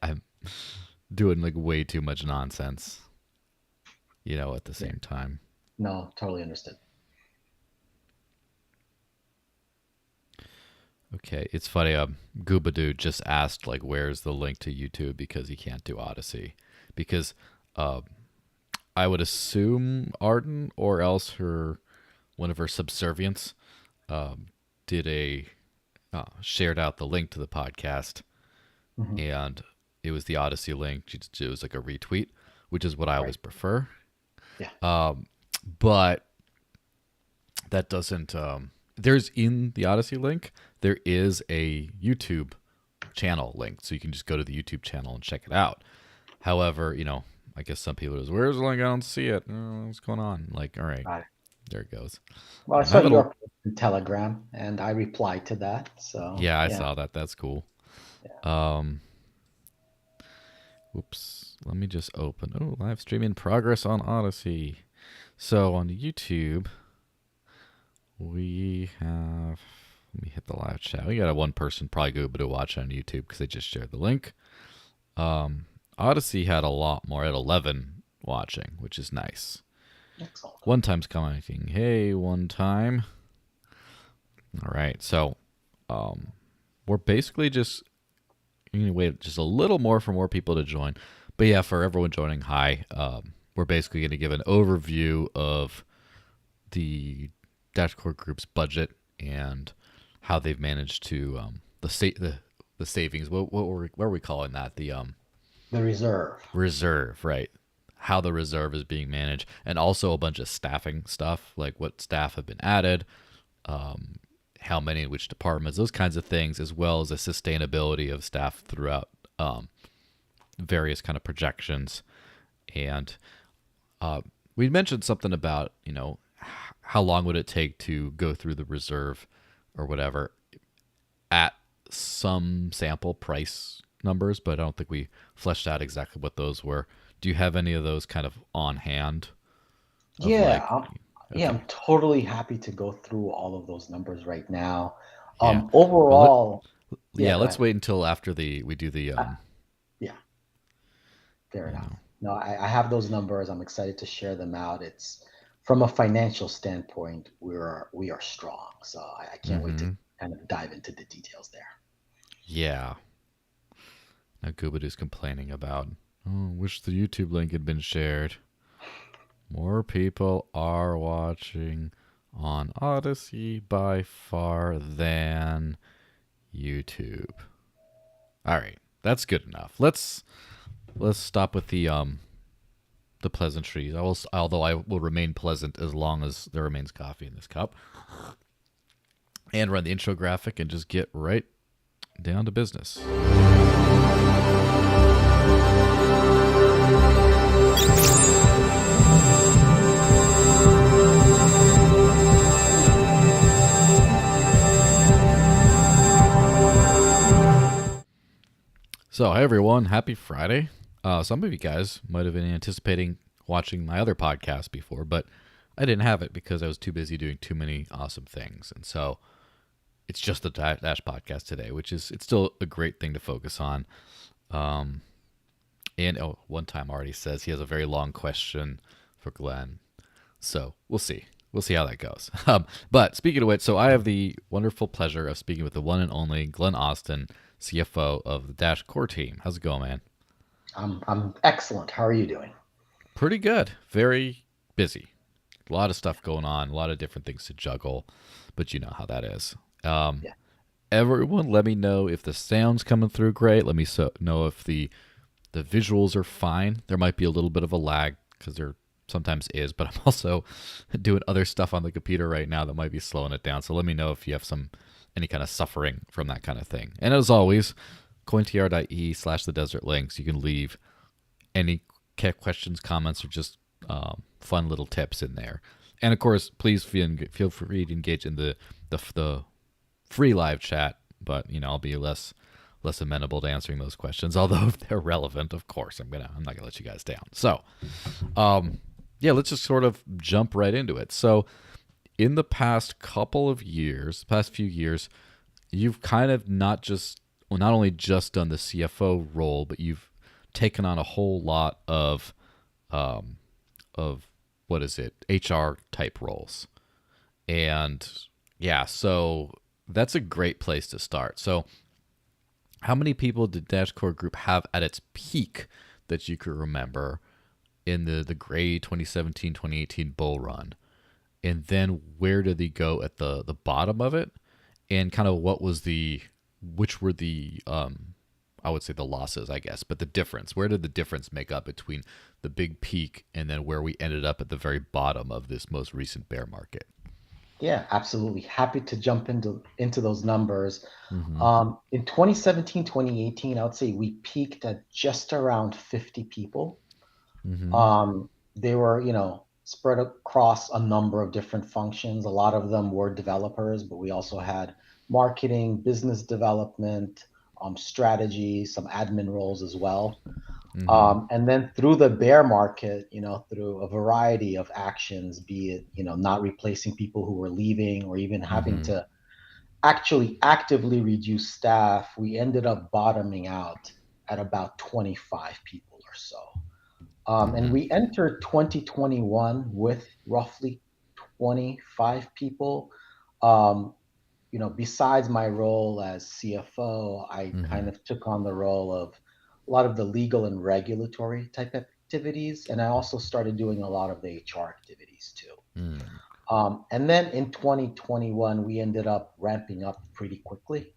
I'm doing like way too much nonsense, at the Yeah. same time. No, totally understood. Okay, it's funny. Goobadoo just asked like, "Where's the link to YouTube?" because he can't do Odyssey. Because uh, I would assume Arden or else one of her subservients um, did a shared out the link to the podcast, Hmm. and it was the Odyssey link. It was like a retweet, which is what I Right. always prefer. Yeah. Um, but that doesn't. There's in the Odyssey link. There is a YouTube channel link, so you can just go to the YouTube channel and check it out. However, I guess some people is, where's the link? I don't see it. What's going on? Like, all right, Got it. there it goes. Well, I I saw have it. your post in Telegram, and I replied to that. So Yeah, I yeah. saw that. That's cool. Yeah. Um, Whoops. Let me just open. Oh, live stream in progress on Odyssey. So on YouTube, we have. Let me hit the live chat. We got a one person probably go to watch on YouTube because they just shared the link. Odyssey had a lot more at 11 watching, which is nice. Excellent. One time's commenting. Hey, one time. All right. So we're basically just you can wait just a little more for more people to join. But yeah, for everyone joining, hi. We're basically going to give an overview of the Dashcore Group's budget and how they've managed to the savings. What are we calling that? The The reserve. reserve, right? How the reserve is being managed, and also a bunch of staffing stuff, like what staff have been added, how many in which departments, those kinds of things, as well as the sustainability of staff throughout various kind of projections. And we mentioned something about how long would it take to go through the reserve or whatever at some sample price numbers, but I don't think we fleshed out exactly what those were. Do you have any of those kind of on hand of Yeah. like, Yeah. okay, I'm totally happy to go through all of those numbers right now. yeah. Well, Overall, yeah. Go let's ahead. wait until after we do the Uh, yeah. Fair you enough. know, No, I have those numbers. I'm excited to share them out. It's from a financial standpoint, we are strong. So I can't wait to mm-hmm. kind of dive into the details there. Yeah. Now Goobadoo's complaining about, oh, wish the YouTube link had been shared. More people are watching on Odyssey by far than YouTube. All right, that's good enough. Let's stop with the pleasantries. Although I will remain pleasant as long as there remains coffee in this cup, and run the intro graphic and just get right down to business. So, hi everyone, happy Friday. Some of you guys might have been anticipating watching my other podcast before, but I didn't have it because I was too busy doing too many awesome things. And so it's just the Dash podcast today, which is it's still a great thing to focus on. Um, and one time already says he has a very long question for Glenn. So we'll see. We'll see how that goes. But speaking of which, so I have the wonderful pleasure of speaking with the one and only Glenn Austin, CFO of the Dash Core team. How's it going, man? I'm excellent. How are you doing? Pretty good. Very busy. A lot of stuff going on, a lot of different things to juggle, but you know how that is. Um, Yeah. Everyone, let me know if the sound's coming through great. Let me know if the visuals are fine. There might be a little bit of a lag because there sometimes is, but I'm also doing other stuff on the computer right now that might be slowing it down. So let me know if you have any kind of suffering from that kind of thing. And as always, cointr.e/the desert links. You can leave any questions, comments, or just fun little tips in there. And of course, please feel free to engage in the free live chat. But I'll be less amenable to answering those questions. Although if they're relevant, of course, I'm not gonna let you guys down. So, yeah, let's just sort of jump right into it. So, in the past few years, you've kind of not just not only just done the CFO role, but you've taken on a whole lot um, of what is it, HR type roles. And yeah, so that's a great place to start. So how many people did Dashcore Group have at its peak that you could remember in the great 2017-2018 bull run? And then where did they go at the bottom of it? And kind of which were the I would say the losses, I guess, but the difference. Where did the difference make up between the big peak and then where we ended up at the very bottom of this most recent bear market? Yeah, absolutely. Happy to jump into those numbers. Mm-hmm. In 2017, 2018, I would say we peaked at just around 50 people. Mm-hmm. They were, spread across a number of different functions. A lot of them were developers, but we also had marketing, business development, strategy, some admin roles as well. Mm-hmm. And then through the bear market, through a variety of actions, be it, not replacing people who were leaving or even having Mm-hmm. to actually actively reduce staff, we ended up bottoming out at about 25 people or so. And Mm-hmm. we entered 2021 with roughly 25 people. Um, Besides my role as CFO, I Mm-hmm. kind of took on the role of a lot of the legal and regulatory type activities, and I also started doing a lot of the HR activities too. Mm. And then in 2021, we ended up ramping up pretty quickly.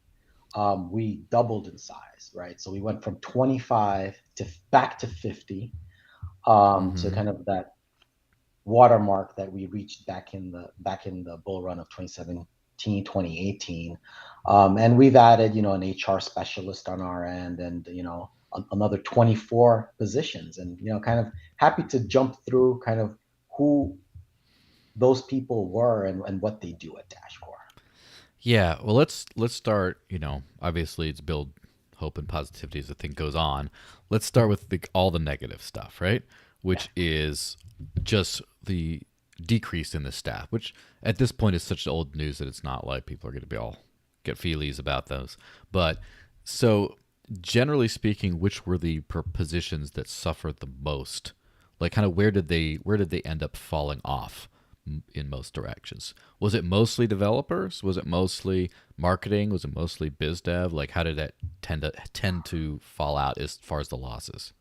We doubled in size, right? So we went from 25 to back to 50, to Mm-hmm. kind of that watermark that we reached back in the bull run of 2017, 2018. And we've added, an HR specialist on our end, and another 24 positions, and kind of happy to jump through kind of who those people were and what they do at Dashcore. Yeah, well, let's start. Obviously, it's build hope and positivity as the thing goes on. Let's start with all the negative stuff, right? Yeah. Which is just the decrease in the staff, which at this point is such old news that it's not like people are going to be all get feelies about those. But so generally speaking, which were the positions that suffered the most? Like, kind of where did they end up falling off in most directions? Was it mostly developers? Was it mostly marketing? Was it mostly biz dev? Like, how did that tend to fall out as far as the losses?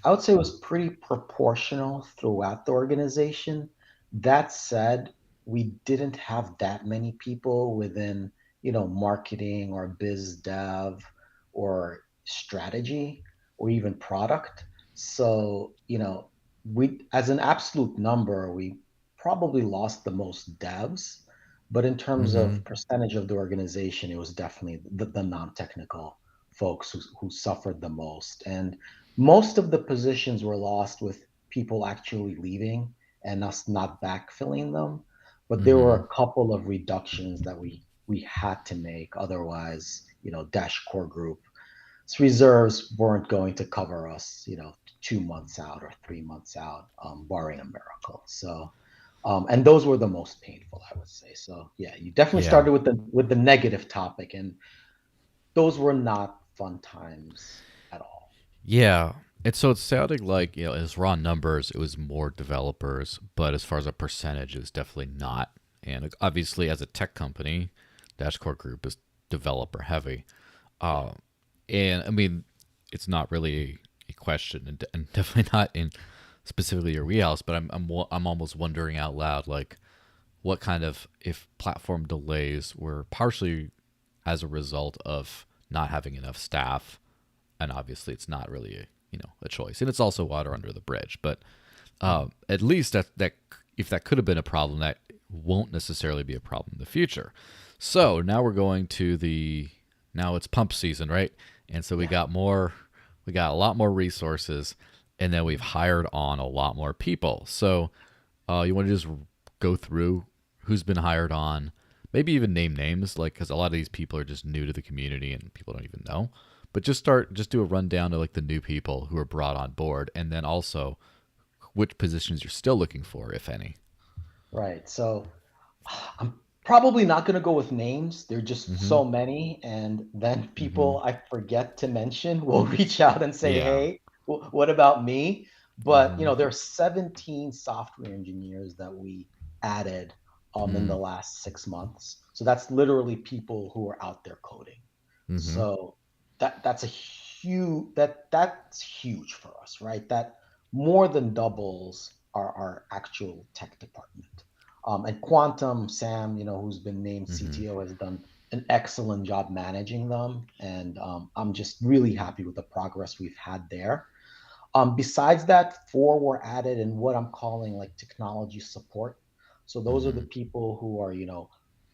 I would say it was pretty proportional throughout the organization. That said, we didn't have that many people within, marketing or biz dev or strategy or even product. So, we, as an absolute number, we probably lost the most devs, but in terms Mm-hmm. of percentage of the organization, it was definitely the non-technical folks who suffered the most. And most of the positions were lost with people actually leaving and us not backfilling them. But there were Mm-hmm. a couple of reductions that we had to make. Otherwise, Dash Core Group's reserves weren't going to cover us, 2 months out or 3 months out, barring a miracle. So, and those were the most painful, I would say. So, yeah, you definitely Yeah. started with the negative topic, and those were not fun times at all. Yeah. And so it's sounding like, as raw numbers, it was more developers, but as far as a percentage, it was definitely not. And obviously, as a tech company, Dashcore Group is developer heavy. Uh, and I mean, it's not really a question, and definitely not in specifically your wheelhouse. But I'm almost wondering out loud, like, what kind of if platform delays were partially as a result of not having enough staff, and obviously it's not really a choice, and it's also water under the bridge. But at least that if that could have been a problem, that won't necessarily be a problem in the future. So now we're going to now it's pump season, right? And so we Yeah. got a lot more resources, and then we've hired on a lot more people. So you want to just go through who's been hired on, maybe even name names, like because a lot of these people are just new to the community and people don't even know. But just do a rundown of like the new people who are brought on board, and then also which positions you're still looking for, if any. Right. So I'm Probably not going to go with names. There are just Mm-hmm. so many, and then Mm-hmm. people I forget to mention will reach out and say, Yeah. "Hey, what about me?" But Mm-hmm. there are 17 software engineers that we added in Mm-hmm. the last 6 months. So that's literally people who are out there coding. Mm-hmm. So that's huge for us, right? That more than doubles our actual tech department. And Quantum, Sam, who's been named Mm-hmm. CTO, has done an excellent job managing them. And I'm just really happy with the progress we've had there. Besides that, four were added in what I'm calling like technology support. So those are the Mm-hmm. people who are,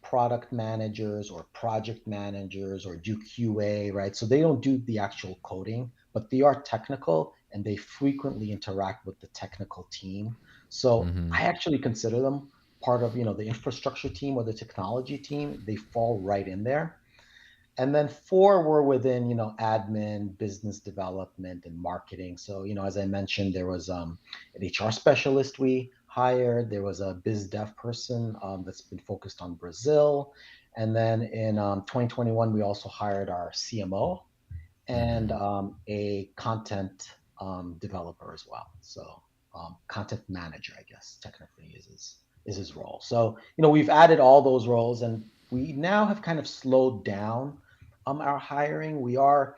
product managers or project managers or do QA, right? So they don't do the actual coding, but they are technical and they frequently interact with the technical team. So Mm-hmm. I actually consider them part of, the infrastructure team or the technology team. They fall right in there. And then four were within, admin, business development, and marketing. So, as I mentioned, there was an HR specialist we hired. There was a biz dev person that's been focused on Brazil. And then in 2021, we also hired our CMO and Mm-hmm. a content developer as well. So content manager, I guess, technically is his role. So we've added all those roles, and we now have kind of slowed down our hiring. We are,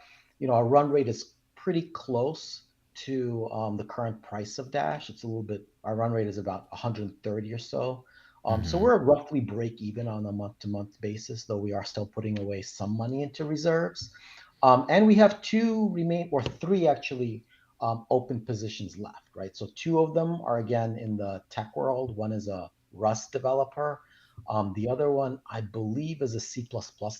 our run rate is pretty close to the current price of Dash. It's a little bit. Our run rate is about 130 or so. So Mm-hmm. we're roughly break even on a month to month basis, though we are still putting away some money into reserves. And we have three actually open positions left, right? So two of them are again in the tech world. One is a Rust developer. The other one, I believe, is a C++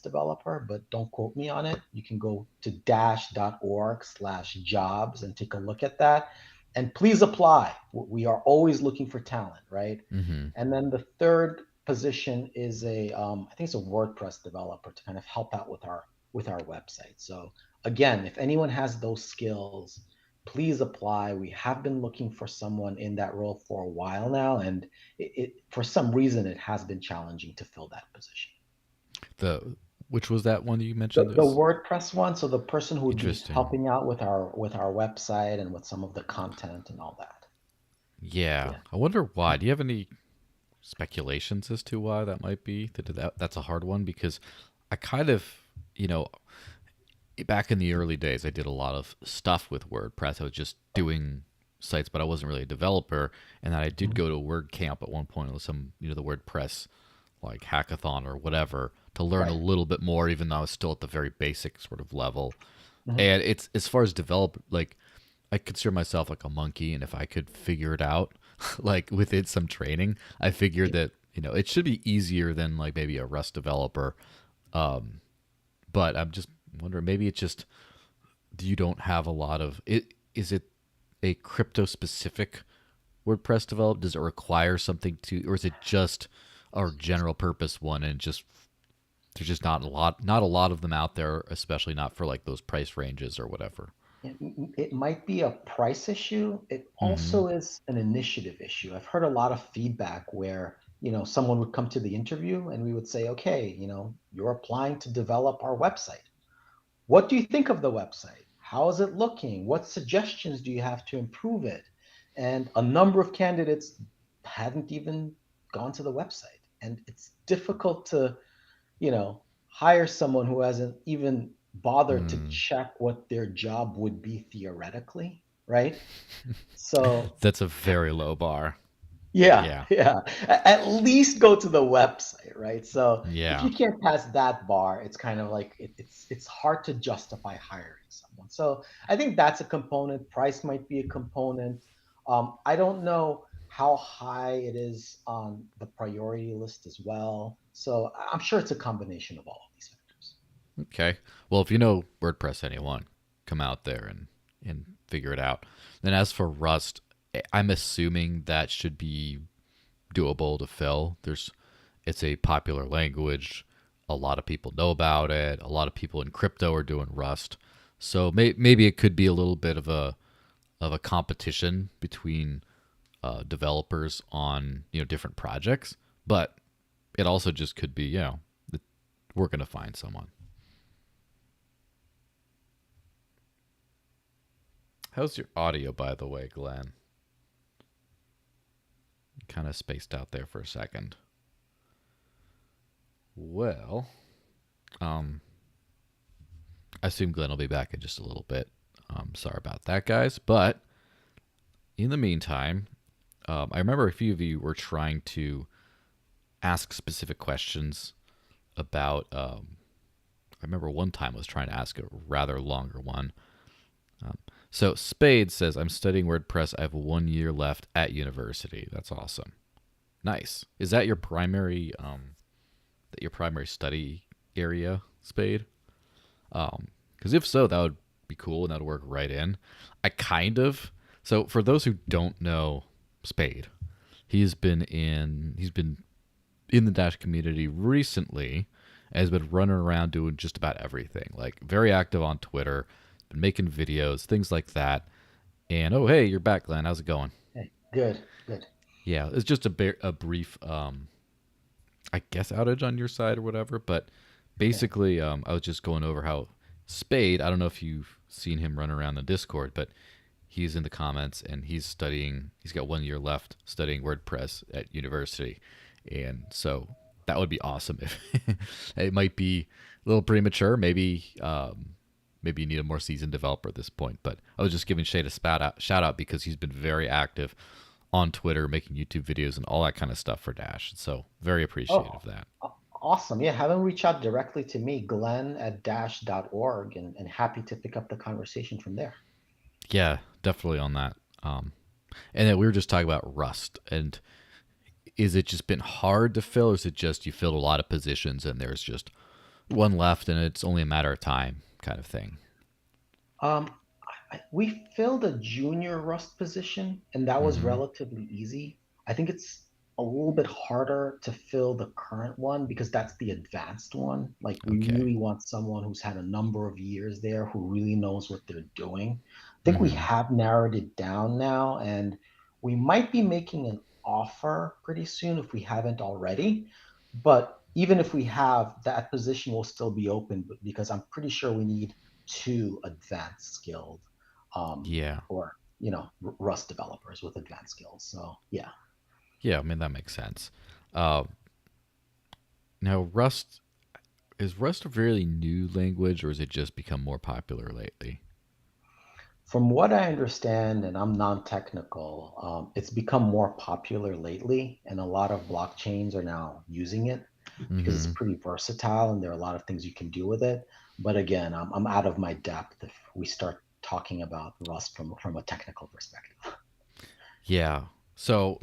developer, but don't quote me on it. You can go to dash.org/jobs and take a look at that. And please apply. We are always looking for talent, right? Mm-hmm. And then the third position is I think it's a WordPress developer to kind of help out with our website. So again, if anyone has those skills, please apply. We have been looking for someone in that role for a while now, and for some reason it has been challenging to fill that position. The which was that one you mentioned? The This WordPress one, so the person who would be interesting. helping out with our website and with some of the content and all that. Yeah, Yeah. I wonder why. Do you have any speculations as to why that might be? That's a hard one because I kind of, you know, back in the early days, I did a lot of stuff with WordPress. I was just doing sites, but I wasn't really a developer. And then I did Mhm. go to WordCamp at one point with some, the WordPress like hackathon or whatever to learn a Right. little bit more, even though I was still at the very basic sort of level. Mhm. And it's as far as develop, like I consider myself like a monkey, and if I could figure it out, like within some training, I figured Yeah. that it should be easier than like maybe a Rust developer. Um, but I'm just wondering, maybe it's just you don't have a lot of it. Is it a crypto specific WordPress develop? Does it require something to, or is it just a general purpose one and just there's just not a lot of them out there, especially not for like those price ranges or whatever. It might be a price issue. It Mm-hmm. also is an initiative issue. I've heard a lot of feedback where, someone would come to the interview and we would say, okay, you're applying to develop our website. What do you think of the website? How is it looking? What suggestions do you have to improve it? And a number of candidates hadn't even gone to the website. And it's difficult to hire someone who hasn't even bothered to Mm. check what their job would be theoretically, right? So, That's a very low bar. yeah, Yeah. yeah. At least go to the website, right? So, if Yeah. you can't pass that bar, it's kind of like it's hard to justify hiring someone. So, I think that's a component. Price might be a component. I don't know how high it is on the priority list as well. So, I'm sure it's a combination of all of these factors. Okay. Well, if you know WordPress anyone, come out there and figure it out. Then as for Rust, I'm assuming that should be doable to fill. It's a popular language. A lot of people know about it. A lot of people in crypto are doing Rust. So maybe it could be a little bit of a competition between developers on different projects, but it also just could be, we're going to find someone. How's your audio, by the way, Glenn? Kind of spaced out there for a second. Well, um, I assume Glenn will be back in just a little bit. Sorry about that, guys. But in the meantime, I remember a few of you were trying to ask specific questions about. I remember one time I was trying to ask a rather longer one. So Spade says, I'm studying WordPress. I have 1 year left at university. That's awesome. Nice. Is that your primary study area, Spade? Because if so, that would be cool and that would work right in. So for those who don't know Spade, he's been in the Dash community recently and has been running around doing just about everything. Like very active on Twitter, been making videos, things like that. And oh hey, you're back, Glenn. How's it going? Hey, good, good. Yeah, it's just a brief I guess outage on your side or whatever, but Yeah. basically I was just going over how Spade, I don't know if you've seen him run around the Discord, but he's in the comments and he's got 1 year left studying WordPress at university. And so that would be awesome if it might be a little premature. Maybe you need a more seasoned developer at this point. But I was just giving Shade a shout out because he's been very active on Twitter, making YouTube videos and all that kind of stuff for Dash. So very appreciative Oh, of that. awesome. Yeah, have them reach out directly to me, Glenn at dash.org, and happy to pick up the conversation from there. Yeah, definitely on that. And then we were just talking about Rust. And is it just been hard to fill, or is it just you filled a lot of positions and there's just one left and it's only a matter of time kind of thing? Um, we filled a junior Rust position, and that was Mm-hmm. relatively easy. I think it's a little bit harder to fill the current one because that's the advanced one. Like, we Okay. really want someone who's had a number of years there, who really knows what they're doing. I think we Mm-hmm. have narrowed it down now, and we might be making an offer pretty soon if we haven't already. But even if we have, that position will still be open because I'm pretty sure we need two advanced skilled Yeah. or Rust developers with advanced skills. So yeah. Yeah, I mean that makes sense. Uh, Now is Rust a fairly new language, or has it just become more popular lately? From what I understand, and I'm non-technical, it's become more popular lately, and a lot of blockchains are now using it because it's Mm-hmm. pretty versatile and there are a lot of things you can do with it. But again, I'm out of my depth if we start talking about Rust from a technical perspective. Yeah. So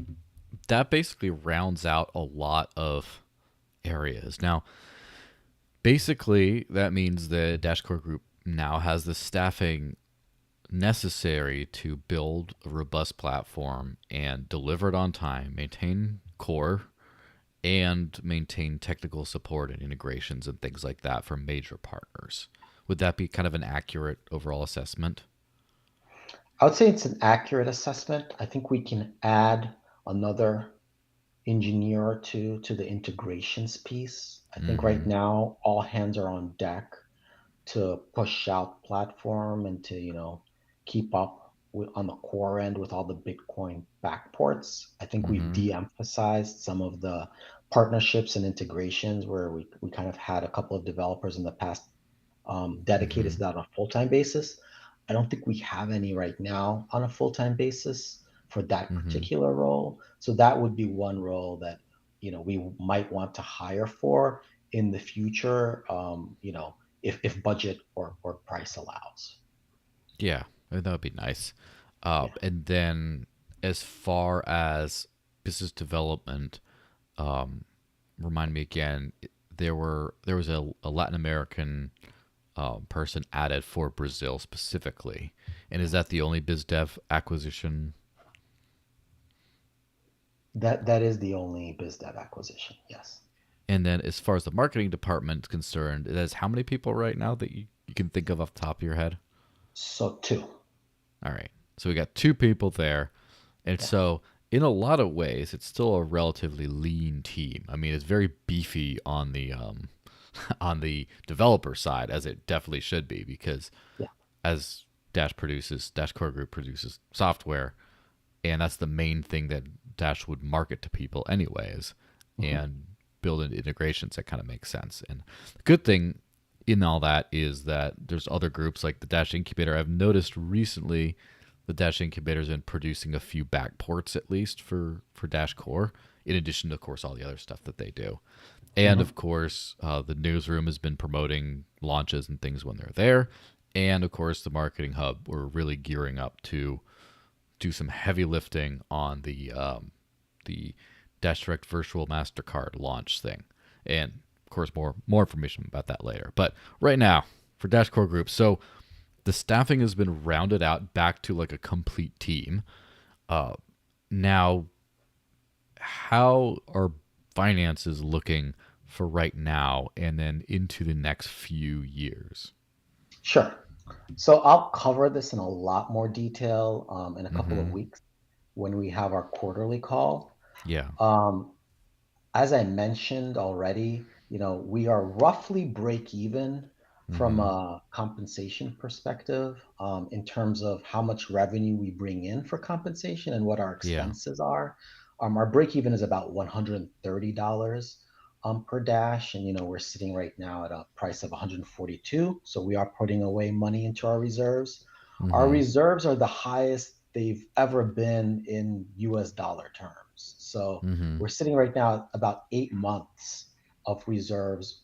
that basically rounds out a lot of areas. Now, basically, that means the Dashcore group now has the staffing necessary to build a robust platform and deliver it on time, maintain core, and maintain technical support and integrations and things like that for major partners. Would that be kind of an accurate overall assessment? I would say it's an accurate assessment. I think we can add another engineer to the integrations piece. I think right Mm-hmm. now all hands are on deck to push out platform and to keep up on the core end with all the Bitcoin backports. I think we've Mm-hmm. de-emphasized some of the partnerships and integrations where we kind of had a couple of developers in the past dedicated Mm-hmm. to that on a full-time basis. I don't think we have any right now on a full-time basis for that Mm-hmm. particular role. So that would be one role that we might want to hire for in the future. If budget or price allows. Yeah, that would be nice. Yeah. And then as far as business development, um, remind me again, there was a Latin American person added for Brazil specifically, and is that the only biz dev acquisition? That is the only biz dev acquisition. Yes. And then as far as the marketing department is concerned, it has how many people right now that you can think of off the top of your head? So two. All right, so we got two people there, and Yeah. so in a lot of ways, it's still a relatively lean team. I mean, it's very beefy on the on the developer side, as it definitely should be, because Yeah. as Dash Core Group produces software, and that's the main thing that Dash would market to people anyways, Mhm. and build in integrations that kind of make sense. And the good thing in all that is that there's other groups like the Dash Incubator. I've noticed recently the Dash Incubator's been producing a few backports at least for Dash Core, in addition to, of course, all the other stuff that they do. And Mhm. of course, the newsroom has been promoting launches and things when they're there. And of course, the marketing hub, we're really gearing up to do some heavy lifting on the Dash Direct Virtual Mastercard launch thing, and of course more information about that later. But right now for Dash Core Group, so the staffing has been rounded out back to like a complete team. Now, how are finances looking for right now, and then into the next few years? Sure. So I'll cover this in a lot more detail in a couple of Mm-hmm. weeks when we have our quarterly call. Yeah. Um, as I mentioned already, we are roughly break even from Mm-hmm. a compensation perspective in terms of how much revenue we bring in for compensation and what our Yeah. expenses are. Our break even is about $130 per dash, and we're sitting right now at a price of 142. So we are putting away money into our reserves. Our Mm-hmm. reserves are the highest they've ever been in US dollar terms. So Mm-hmm. we're sitting right now at about 8 months of reserves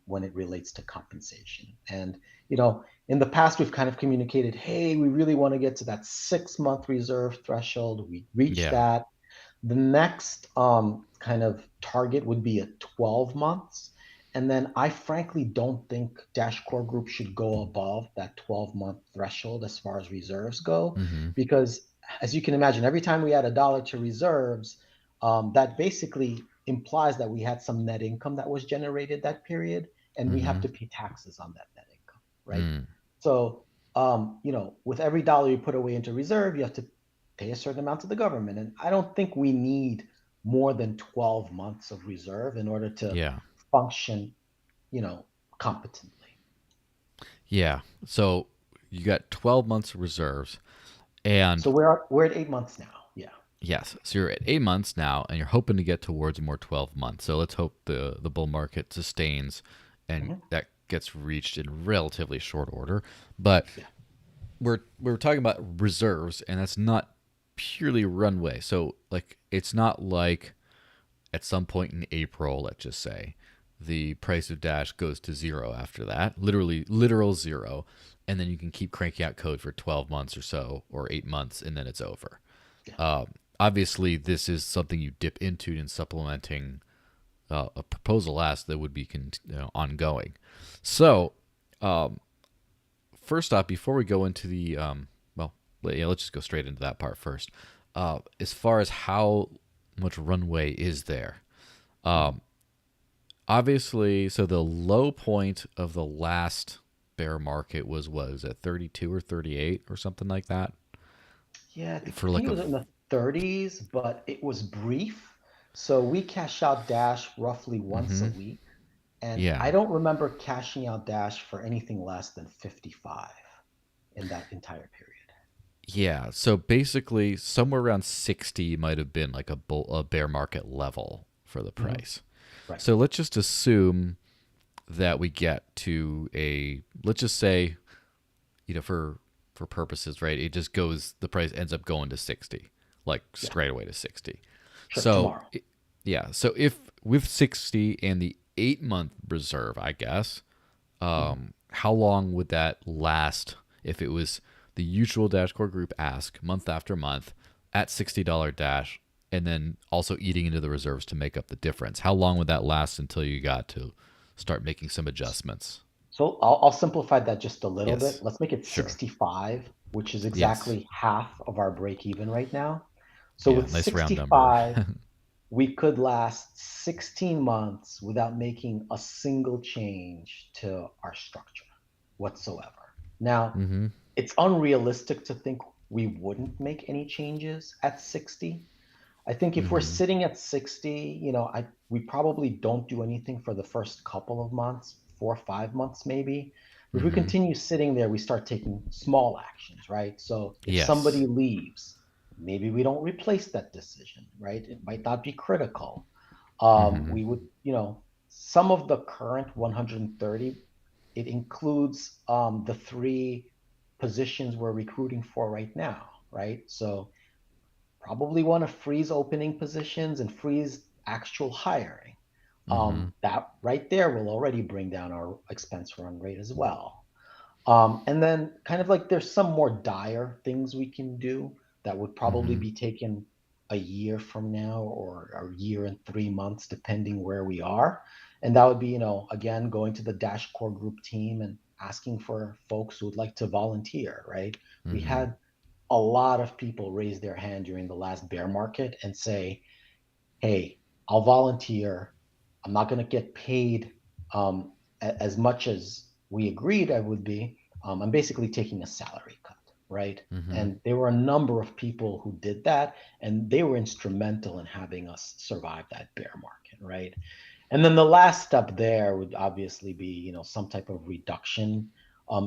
when it relates to compensation. And, in the past, we've kind of communicated, hey, we really want to get to that 6 month reserve threshold. We reached Yeah. that. The next kind of target would be at 12 months. And then I frankly don't think Dash Core Group should go above that 12-month threshold as far as reserves go, Mm-hmm. because as you can imagine, every time we add a dollar to reserves, that basically implies that we had some net income that was generated that period, and we have Mm-hmm. to pay taxes on that net income, right? Mm. So, with every dollar you put away into reserve, you have to pay a certain amount to the government. And I don't think we need more than 12 months of reserve in order to Yeah. function, you know, competently. Yeah. So you got 12 months of reserves. And So we're at 8 months now. Yeah. yes, so you're at 8 months now, and you're hoping to get towards more 12 months. So let's hope the bull market sustains and Hmm. that gets reached in relatively short order. But Yeah. we're talking about reserves, and that's not purely runway. So like it's not like at some point in April, let's just say, the price of Dash goes to zero after that, literally literal zero, and then you can keep cranking out code for 12 months or so, or 8 months, and then it's over. Yeah. Obviously, this is something you dip into in supplementing a proposal ask that would be ongoing. So, first off, before we go into the well, yeah, let's just go straight into that part first. As far as how much runway is there, Mhm. obviously, so the low point of the last bear market was at 32 or 38 or something like that Yeah, for I think like it a. was in the 30s, but it was brief. So we cash out Dash roughly once a Mm-hmm. week. And Yeah. I don't remember cashing out Dash for anything less than 55 in that entire period. Yeah, so basically, somewhere around 60 might have been like a bear market level for the Hmm. price. Right. So let's just assume that we get to a, let's just say, for purposes, right? It just goes, the price ends up going to 60, like Yeah. straight away to 60. Sure. So, Tomorrow. yeah, so if with 60 and the 8 month reserve, I guess, Mhm. how long would that last if it was the usual Dashcore Group ask month after month at $60 Dash, and then also eating into the reserves to make up the difference? How long would that last until you got to start making some adjustments? So I'll simplify that just a little bit. Yes. Let's make it Sure. 65, which is Yes. exactly half of our break even right now. So Yeah. with Nice round number. 65, we could last 16 months without making a single change to our structure whatsoever. Now, Mm-hmm. it's unrealistic to think we wouldn't make any changes at 60. I think if we're Mm-hmm. sitting at 60, we probably don't do anything for the first couple of months, 4 or 5 months maybe. If we Mm-hmm. continue sitting there, we start taking small actions, right? So if somebody Yes. leaves, maybe we don't replace that decision, right? It might not be critical. Mm-hmm. We would, some of the current 130, it includes the three positions we're recruiting for right now, right? So probably want to freeze opening positions and freeze actual hiring. Mm-hmm. That right there will already bring down our expense run rate as well. And then kind of like there's some more dire things we can do that would probably Mm-hmm. be taken a year from now or a year and 3 months, depending where we are. And that would be, again, going to the Dash Core Group team and asking for folks who would like to volunteer, right? We Mm-hmm. had a lot of people raise their hand during the last bear market and say, hey, I'll volunteer. I'm not going to get paid as much as we agreed I would be. I'm basically taking a salary cut, right? Mm-hmm. And there were a number of people who did that, and they were instrumental in having us survive that bear market, right? And then the last step there would obviously be, some type of reduction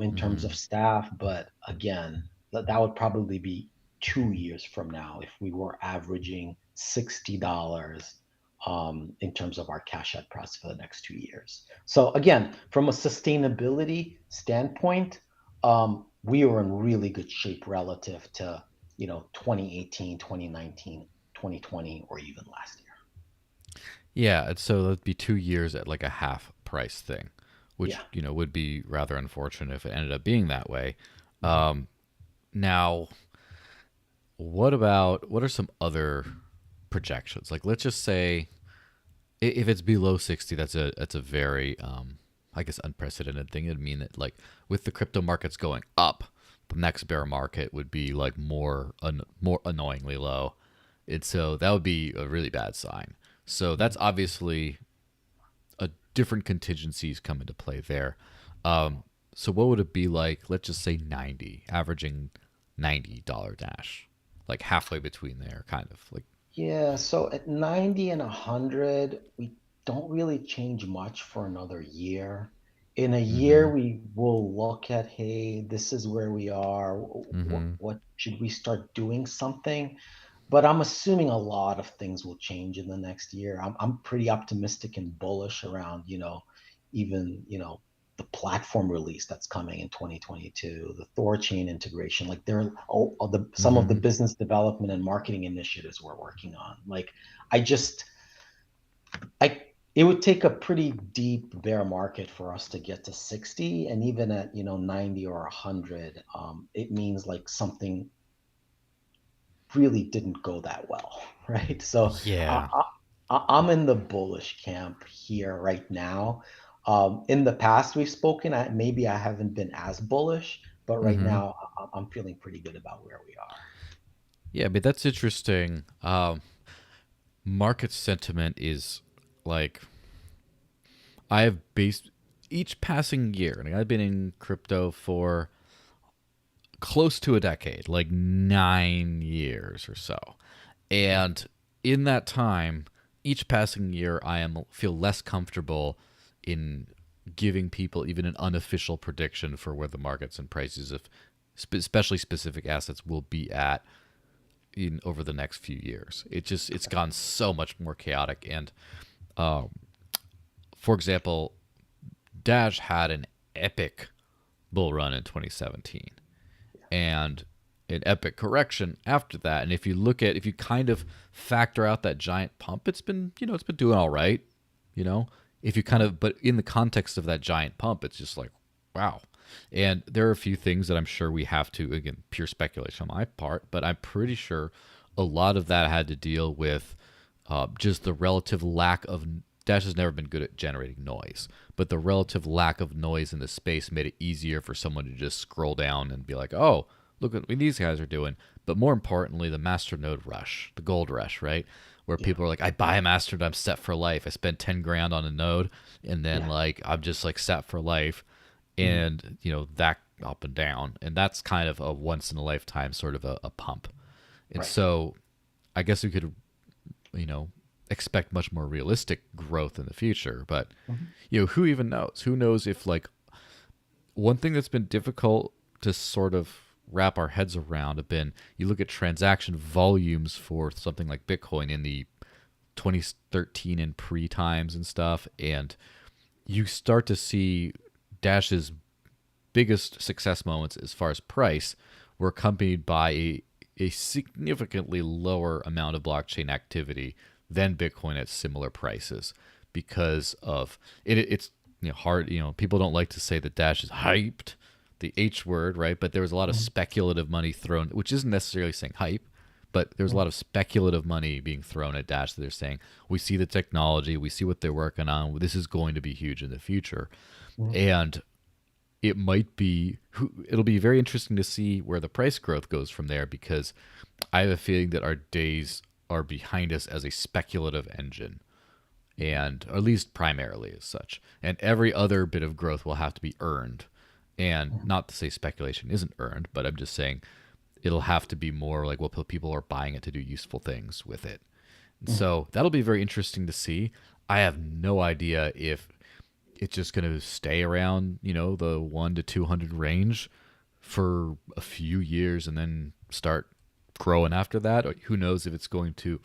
in terms Mm-hmm. of staff. But again, that would probably be 2 years from now if we were averaging $60 in terms of our cash at price for the next 2 years. So again, from a sustainability standpoint, we are in really good shape relative to 2018, 2019, 2020, or even last year. Yeah, and so that'd be 2 years at like a half price thing, which Yeah. would be rather unfortunate if it ended up being that way. Mhm. Now, what are some other projections? Like, let's just say if it's below 60, that's a very I guess unprecedented thing. It'd mean that like with the crypto markets going up, the next bear market would be like more annoyingly low, and so that would be a really bad sign. So that's obviously a different contingencies come into play there. So what would it be like? Let's just say 90, averaging $90 dash, like halfway between there, kind of like. Yeah, so at 90 and 100, we don't really change much for another year. In a Mm-hmm. year, we will look at, hey, this is where we are. Mm-hmm. What should we start doing something? But I'm assuming a lot of things will change in the next year. I'm pretty optimistic and bullish around, even, the platform release that's coming in 2022, the Thorchain integration. Like there are some of the Mm-hmm. business development and marketing initiatives we're working on. Like I just I it would take a pretty deep bear market for us to get to 60, and even at 90 or 100, it means like something really didn't go that well, right? So Yeah. I, I'm in the bullish camp here right now. In the past, we've spoken. Maybe I haven't been as bullish, but right Mm-hmm. now, I'm feeling pretty good about where we are. Yeah, but that's interesting. Market sentiment is like I have based each passing year, and I've been in crypto for close to a decade, like 9 years or so. And in that time, each passing year, feel less comfortable in giving people even an unofficial prediction for where the markets and prices of especially specific assets will be at in over the next few years. It's gone so much more chaotic. And for example, Dash had an epic bull run in 2017 and an epic correction after that. And if you kind of factor out that giant pump, it's been doing all right. You know, if you kind Mhm. of, but in the context of that giant pump, it's just like, wow. And there are a few things that I'm sure we have to, again, pure speculation on my part, but I'm pretty sure a lot of that had to deal with just the relative lack of. Dash has never been good at generating noise, but the relative lack of noise in the space made it easier for someone to just scroll down and be like, oh, look at what these guys are doing. But more importantly, the Masternode Rush, the gold rush, right? Where Yeah, people are like, I buy a Masternode, I'm set for life. I spend 10 grand on a node, and then yeah. like I'm just like set for life. Mhm. And, that up and down. And that's kind of a once in a lifetime sort of a pump. And Right. so I guess we could you know, expect much more realistic growth in the future. But, Mhm. who even knows? Who knows if, like, one thing that's been difficult to sort of wrap our heads around have been, you look at transaction volumes for something like Bitcoin in the 2013 and pre times and stuff, and you start to see Dash's biggest success moments as far as price were accompanied by a significantly lower amount of blockchain activity than Bitcoin at similar prices because of it's hard. People don't like to say that Dash is hyped, the H word, right? But there was a lot of Mhm. speculative money thrown, which isn't necessarily saying hype, but there's a lot of speculative money being thrown at Dash that they're saying, we see the technology, we see what they're working on, this is going to be huge in the future. Mhm. And it'll be very interesting to see where the price growth goes from there, because I have a feeling that our days are behind us as a speculative engine, and or at least primarily as such, and every other bit of growth will have to be earned. And Mhm. not to say speculation isn't earned, but I'm just saying it'll have to be more like, well, people are buying it to do useful things with it. And Mhm. so that'll be very interesting to see. I have no idea if it's just going to stay around, the 1 to 200 range for a few years and then start growing after that. Or who knows if it's going to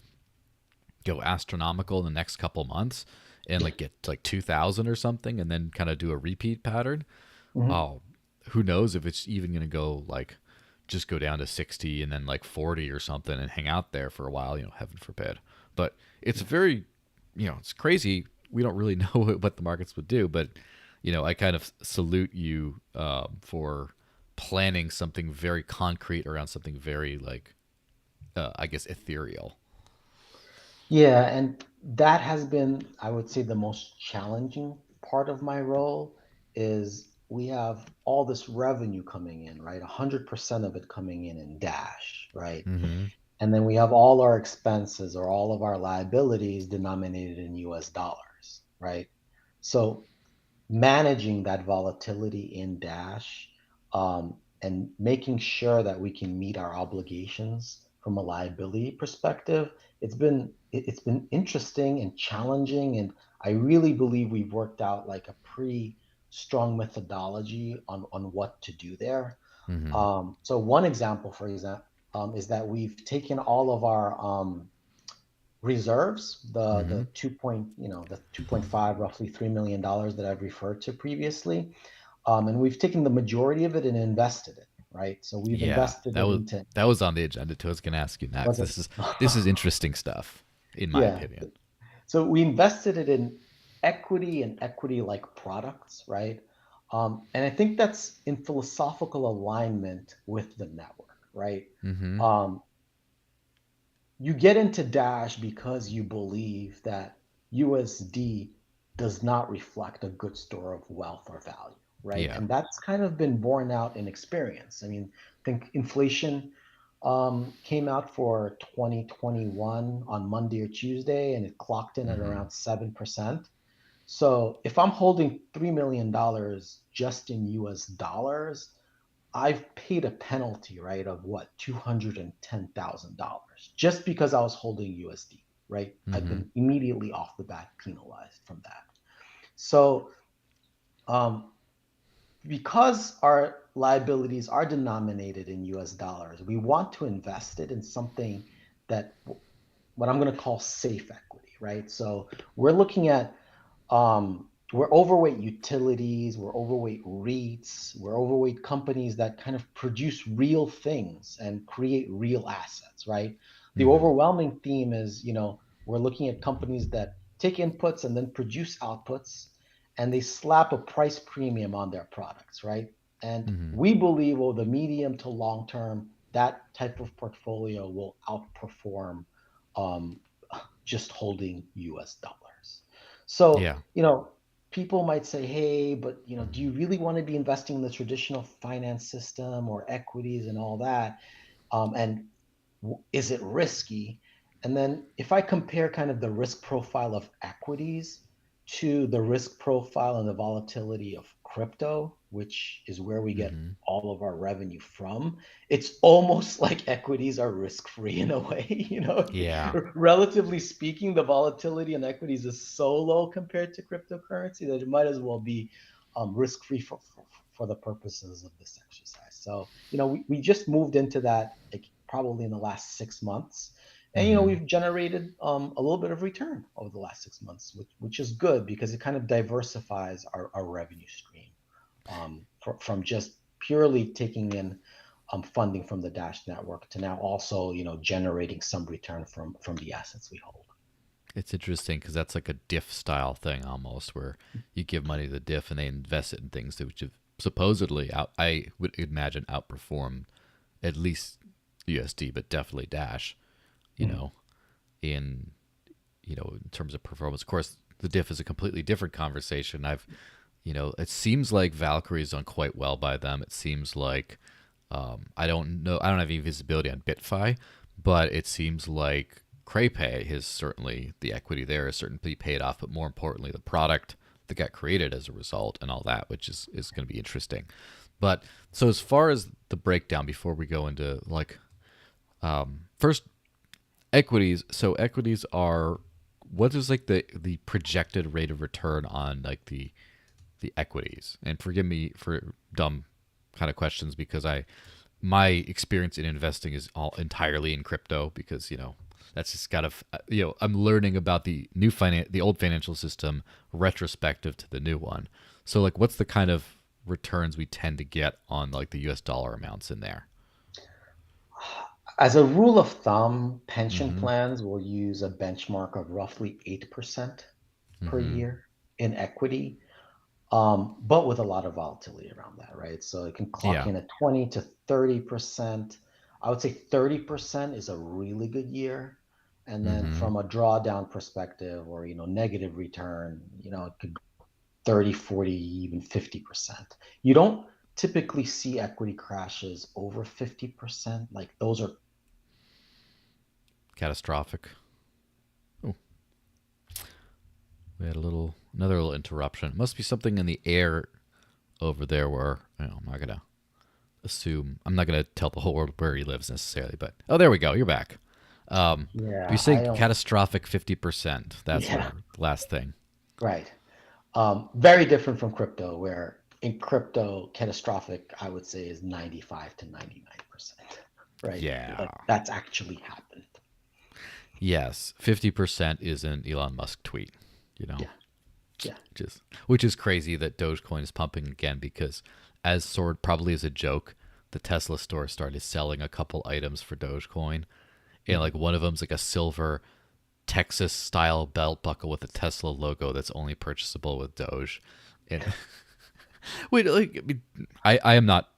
go astronomical in the next couple months and like get to like 2000 or something and then kind of do a repeat pattern. Mhm. Oh, who knows if it's even going to go like just go down to 60 and then like 40 or something and hang out there for a while, heaven forbid. But it's very, it's crazy. We don't really know what the markets would do, but, I kind of salute you for planning something very concrete around something very like, I guess, ethereal. Yeah, and that has been, I would say, the most challenging part of my role is we have all this revenue coming in, right? 100% of it coming in Dash, right? Mm-hmm. And then we have all our expenses or all of our liabilities denominated in US dollars, right? So managing that volatility in Dash, and making sure that we can meet our obligations from a liability perspective, it's been interesting and challenging, and I really believe we've worked out like a pretty strong methodology on what to do there. Mm-hmm. So one example, for example, is that we've taken all of our reserves, Mm-hmm. the 2.5, roughly $3 million that I've referred to previously, and we've taken the majority of it and invested it, right? So we've Yeah, invested that it was into that was on the agenda too. I was going to ask you next. was it? This is interesting stuff, in my Yeah. opinion. So we invested it in equity and equity-like products, right? And I think that's in philosophical alignment with the network, right? Mm-hmm. Um, you get into Dash because you believe that USD does not reflect a good store of wealth or value, right? Yeah. And that's kind of been borne out in experience. I mean, I think inflation came out for 2021 on Monday or Tuesday, and it clocked in at Mm-hmm. around 7%. So if I'm holding $3 million just in US dollars, I've paid a penalty, right, of what, $210,000 just because I was holding USD, right? I've Mm-hmm. been immediately off the bat penalized from that. So, um, because our liabilities are denominated in US dollars, we want to invest it in something that what I'm going to call safe equity, right? So we're looking at we're overweight utilities, we're overweight REITs, we're overweight companies that kind of produce real things and create real assets, right? The Mm-hmm. overwhelming theme is, we're looking at companies that take inputs and then produce outputs, and they slap a price premium on their products, right? And Mm-hmm. we believe over the medium to long term, that type of portfolio will outperform um, just holding US dollars. So, Yeah. people might say, hey, but do you really want to be investing in the traditional finance system or equities and all that? And is it risky? And then if I compare kind of the risk profile of equities to the risk profile and the volatility of crypto, which is where we get Mm-hmm. all of our revenue from, it's almost like equities are risk-free in a way. Yeah. Relatively speaking, the volatility in equities is so low compared to cryptocurrency that it might as well be risk-free for the purposes of this exercise. So, we just moved into that like, probably in the last 6 months. And Mm-hmm. we've generated a little bit of return over the last 6 months, which is good because it kind of diversifies our revenue stream from just purely taking in funding from the Dash network to now also generating some return from the assets we hold. It's interesting because that's like a diff style thing almost, where you give money to the diff and they invest it in things that which have supposedly I would imagine outperform at least USD, but definitely Dash. You Mhm. know, in in terms of performance. Of course, the diff is a completely different conversation. It seems like Valkyrie's done quite well by them. It seems like I don't know. I don't have any visibility on BitFi, but it seems like CrayPay has certainly the equity there is certainly paid off. But more importantly, the product that got created as a result and all that, which is going to be interesting. But so as far as the breakdown, before we go into like first equities. So equities are what is like the projected rate of return on like the equities. And forgive me for dumb kind of questions because I my experience in investing is all entirely in crypto because that's just kind of I'm learning about the old financial system retrospective to the new one. So like what's the kind of returns we tend to get on like the US dollar amounts in there? As a rule of thumb, pension Mhm. plans will use a benchmark of roughly 8% per Mhm. year in equity, but with a lot of volatility around that, right? So it can clock Yeah. in at 20 to 30%. I would say 30% is a really good year. And then Mhm. from a drawdown perspective or, negative return, it could go 30, 40, even 50%. You don't typically see equity crashes over 50%. Like those are. Catastrophic. Oh, we had another little interruption. It must be something in the air over there where I'm not gonna tell the whole world where he lives necessarily, but oh, there we go. You're back. You Yeah, say I don't. catastrophic 50%. That's Yeah, our last thing. right. Very different from crypto, where in crypto, catastrophic, I would say, is 95 to 99%, right? Yeah. Like that's actually happened. Yes, 50% is an Elon Musk tweet. You know, Yeah, yeah. which is crazy that Dogecoin is pumping again because, as sort probably as a joke, the Tesla store started selling a couple items for Dogecoin, and Mhm. like one of them's like a silver Texas style belt buckle with a Tesla logo that's only purchasable with Doge. And wait, like I, mean, I am not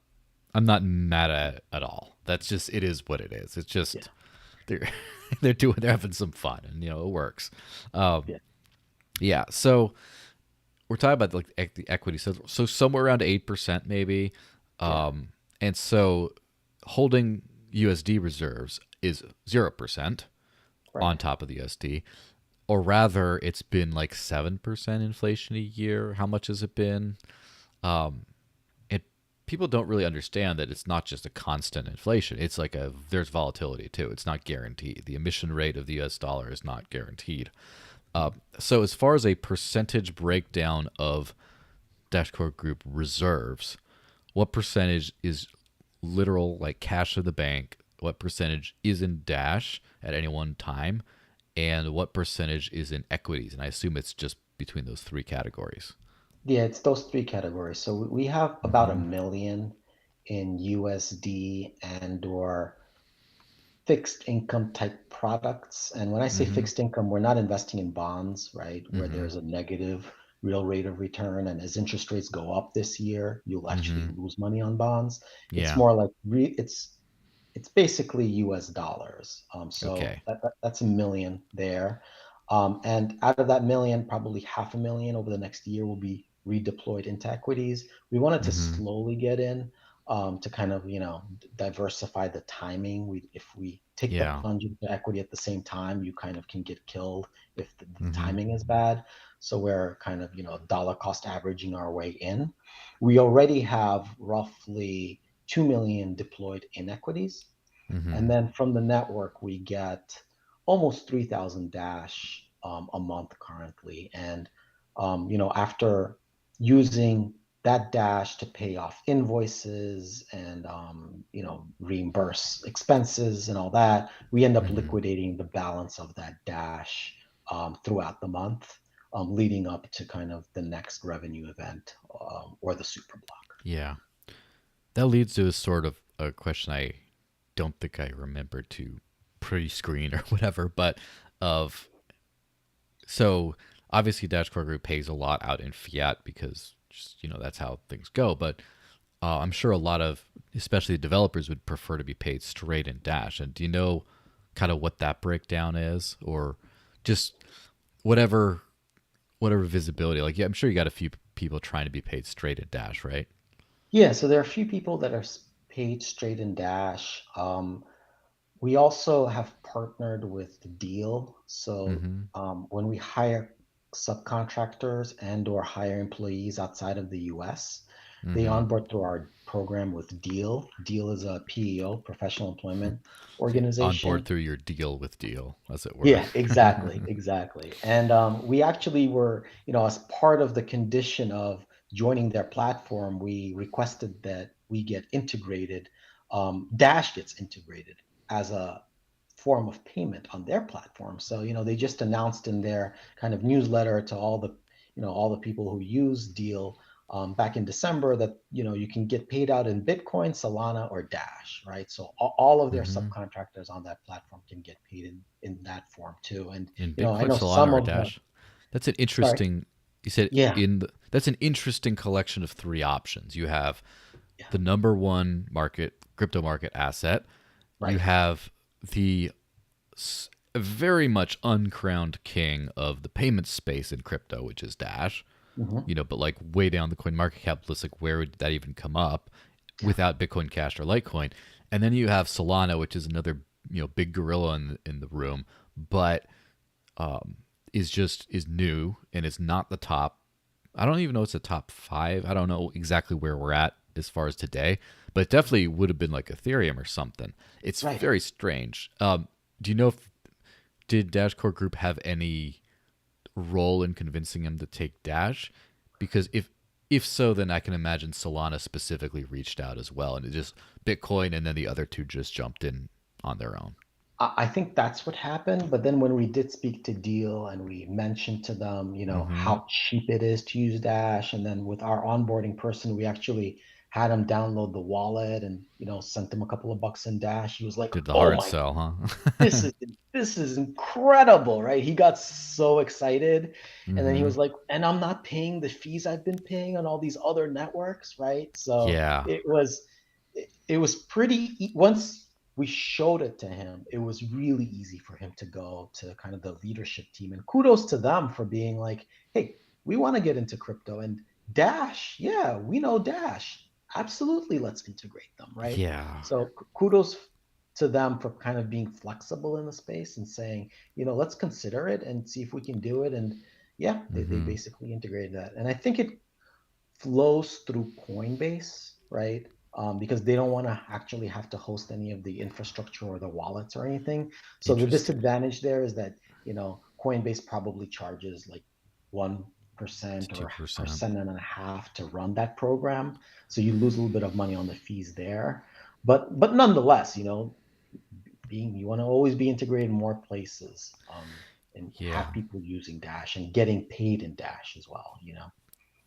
I'm not mad at it at all. That's just it is what it is. It's Yeah, just they're they're having some fun and it works. Um, yeah, yeah. So we're talking about like the equity. So somewhere around 8% maybe. yeah. And so holding USD reserves is 0% on Right. top of the USD, or rather, it's been like 7% inflation a year. How much has it been? And people don't really understand that it's not just a constant inflation. It's like there's volatility too. It's not guaranteed. The emission rate of the U.S. dollar is not guaranteed. So as far as a percentage breakdown of Dashcore Group reserves, what percentage is literal like cash in the bank? What percentage is in Dash at any one time? And what percentage is in equities? And I assume it's just between those three categories. Yeah, it's those three categories. So we have about a Mm-hmm. million in USD and or fixed income type products. And when I say Mm-hmm. fixed income, we're not investing in bonds, right? Where Mm-hmm. there's a negative real rate of return. And as interest rates go up this year, you'll actually Mm-hmm. lose money on bonds. It's Yeah. more like it's basically US dollars. So Okay. that's a million there. And out of that million, probably half a million over the next year will be redeployed into equities. We wanted to Mm-hmm. slowly get in. to kind of, diversify the timing. If we take the Yeah. plunge into equity at the same time, you kind of can get killed if the Mm-hmm. timing is bad. So we're kind of, dollar cost averaging our way in. We already have roughly 2 million deployed in equities. And Mm-hmm. then from the network, we get almost 3,000 Dash a month currently. And, after using that Dash to pay off invoices and, reimburse expenses and all that, we end up Mm-hmm. liquidating the balance of that Dash throughout the month, leading up to kind of the next revenue event or the super block. Yeah. That leads to a sort of a question I don't think I remember to pre-screen or whatever, but of so obviously Dashcore Group pays a lot out in fiat because just that's how things go. But I'm sure a lot of especially developers would prefer to be paid straight in Dash. And do you know kind of what that breakdown is, or just whatever visibility? Like, yeah, I'm sure you got a few people trying to be paid straight in Dash, right? Yeah, so there are a few people that are paid straight in Dash. We also have partnered with Deal. So Mm-hmm. when we hire subcontractors and or hire employees outside of the US, they Mm-hmm. onboard through our program with Deal. Deal is a PEO, professional employment So on board organization. through your deal with deal, as it were. Yeah, exactly, exactly. And we actually were, as part of the condition of joining their platform, we requested that we get integrated, Dash gets integrated as a form of payment on their platform. So, they just announced in their kind of newsletter to all the people who use Deal back in December that, you can get paid out in Bitcoin, Solana, or Dash, right? So all of their Mm-hmm. subcontractors on that platform can get paid in that form too. And, In I Bitcoin, know Solana, some or of the, Dash. That's an sorry, interesting. You said yeah, that's an interesting collection of three options. You have yeah, the number one crypto market asset. You right. have the very much uncrowned king of the payment space in crypto, which is Dash. Hmm. But like way down the coin market cap list, like where would that even come up Yeah, without Bitcoin Cash or Litecoin? And then you have Solana, which is another big gorilla in the room, but is new and is not the top. I don't even know it's a top five. I don't know exactly where we're at as far as today, but it definitely would have been like Ethereum or something. It's right. very strange. Do you know if did Dash Core Group have any role in convincing him to take Dash? Because if so, then I can imagine Solana specifically reached out as well, and it just Bitcoin, and then the other two just jumped in on their own. I think that's what happened. But then when we did speak to Deal and we mentioned to them, Mm-hmm. how cheap it is to use Dash, and then with our onboarding person, we actually had him download the wallet and sent him a couple of bucks in Dash. He was like, Did the "Oh hard my, sell, this huh? is this is incredible!" Right? He got so excited, and then he Mm-hmm. was like, "And I'm not paying the fees I've been paying on all these other networks, right?" So Yeah. it was pretty once we showed it to him, it was really easy for him to go to kind of the leadership team. And kudos to them for being like, hey, we want to get into crypto. And Dash, yeah, we know Dash. Absolutely, let's integrate them, right? Yeah. So kudos to them for kind of being flexible in the space and saying, let's consider it and see if we can do it. And yeah, they Mm-hmm. basically integrated that. And I think it flows through Coinbase, right? Because they don't want to actually have to host any of the infrastructure or the wallets or anything. So the Interesting. disadvantage there is that Coinbase probably charges like 1% Two or percent. percent and a half to run that program. So you lose a little bit of money on the fees there. But nonetheless, being you want to always be integrated in more places, and Yeah. have people using Dash and getting paid in Dash as well.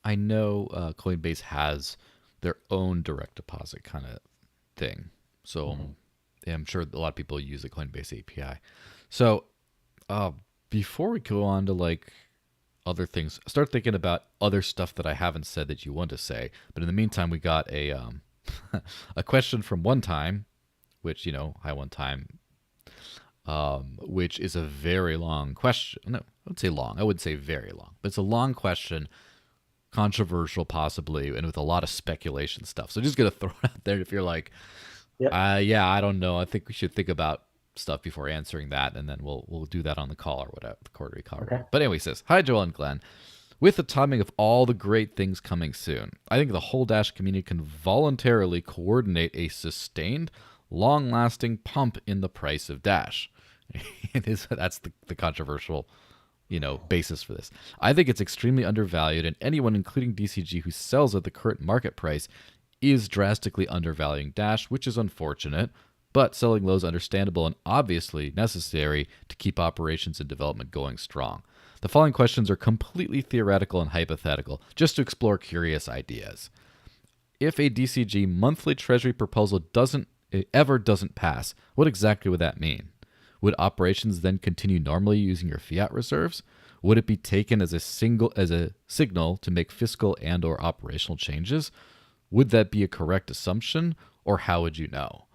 I know Coinbase has their own direct deposit kind of thing. So Mhm. yeah, I'm sure a lot of people use the Coinbase API. So uh, before we go on to like other things, start thinking about other stuff that I haven't said that you want to say. But in the meantime, we got a a question from one time, which hi one time, which is a very long question. No, I would say long. I wouldn't say very long, but it's a long question. controversial possibly, and with a lot of speculation stuff. So just gonna throw it out there if you're like, Yep. yeah, I don't know. I think we should think about stuff before answering that, and then we'll do that on the call or whatever, the quarterly call or Okay. whatever. But anyway, he says, hi Joel and Glenn. With the timing of all the great things coming soon, I think the whole Dash community can voluntarily coordinate a sustained, long-lasting pump in the price of Dash. That's the controversial, basis for this. I think it's extremely undervalued, and anyone, including DCG, who sells at the current market price is drastically undervaluing Dash, which is unfortunate, but selling low is understandable and obviously necessary to keep operations and development going strong. The following questions are completely theoretical and hypothetical, just to explore curious ideas. If a DCG monthly treasury proposal doesn't pass, what exactly would that mean? Would operations then continue normally using your fiat reserves? Would it be taken as a signal to make fiscal and or operational changes? Would that be a correct assumption, or how would you know?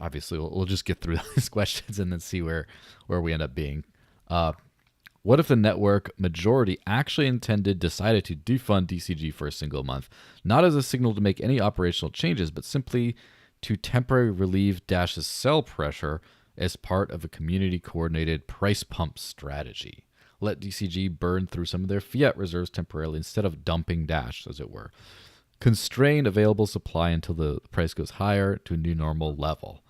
Obviously, we'll just get through these questions and then see where we end up being. What if the network majority actually decided to defund DCG for a single month, not as a signal to make any operational changes, but simply to temporarily relieve Dash's sell pressure as part of a community-coordinated price pump strategy? Let DCG burn through some of their fiat reserves temporarily instead of dumping Dash, as it were. Constrain available supply until the price goes higher to a new normal level.